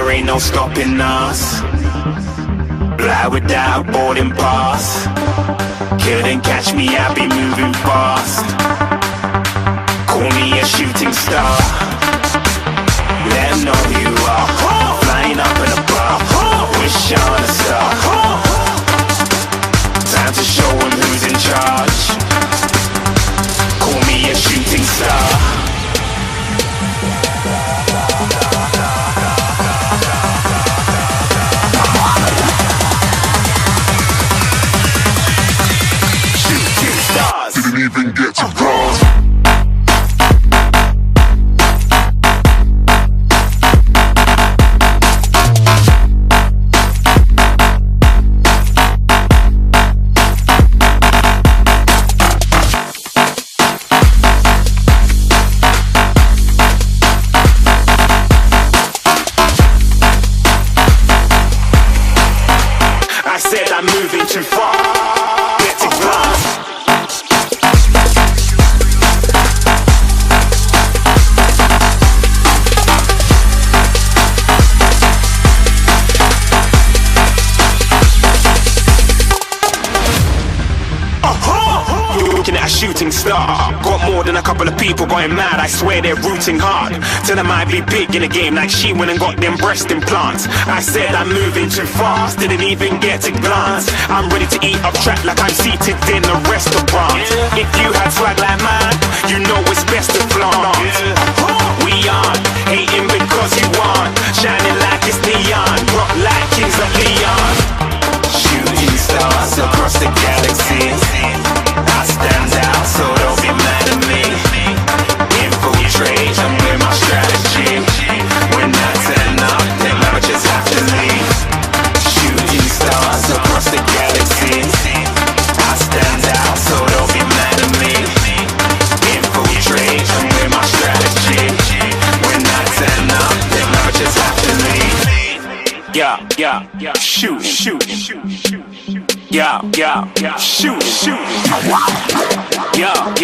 there ain't no stopping us. Fly without boarding pass. Couldn't catch me, I be moving fast. Call me a shooting star. Let 'em know who you are. Flying up in a bar. Wish on a star. Time to show 'em who's in charge. Call me a shooting star. Didn't even get to cross. I said I'm moving too far. Get to glass. Looking at a shooting star. Got more than a couple of people going mad, I swear they're rooting hard. Tell them I be big in the game like she went and got them breast implants. I said I'm moving too fast, didn't even get to glance. I'm ready to eat up track like I'm seated in a restaurant. If you had swag like mine, you know it's best to flaunt. We aren't hating because you aren't shining like it's neon, rock like kings of Leon. Shooting stars across the galaxy. I stand out, so don't be mad at me. Infiltrate, I'm with my strategy. When I turn up, then I just have to leave. Shooting stars across the galaxy. I stand out, so don't be mad at me. Infiltrate, I'm with my strategy. When I turn up, then I just have to leave. Yeah, shoot. Yeah, shooting. Yeah, shooting. Yeah,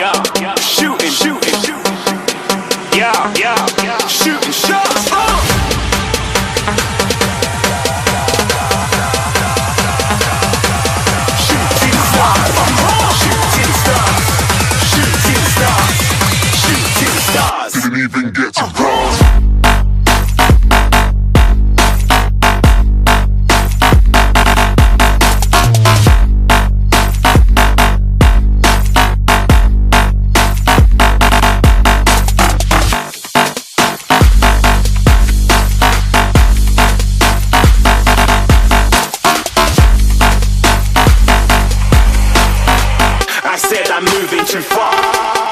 shooting shots. Shooting stars. Didn't even get to cross. I said I'm moving too far.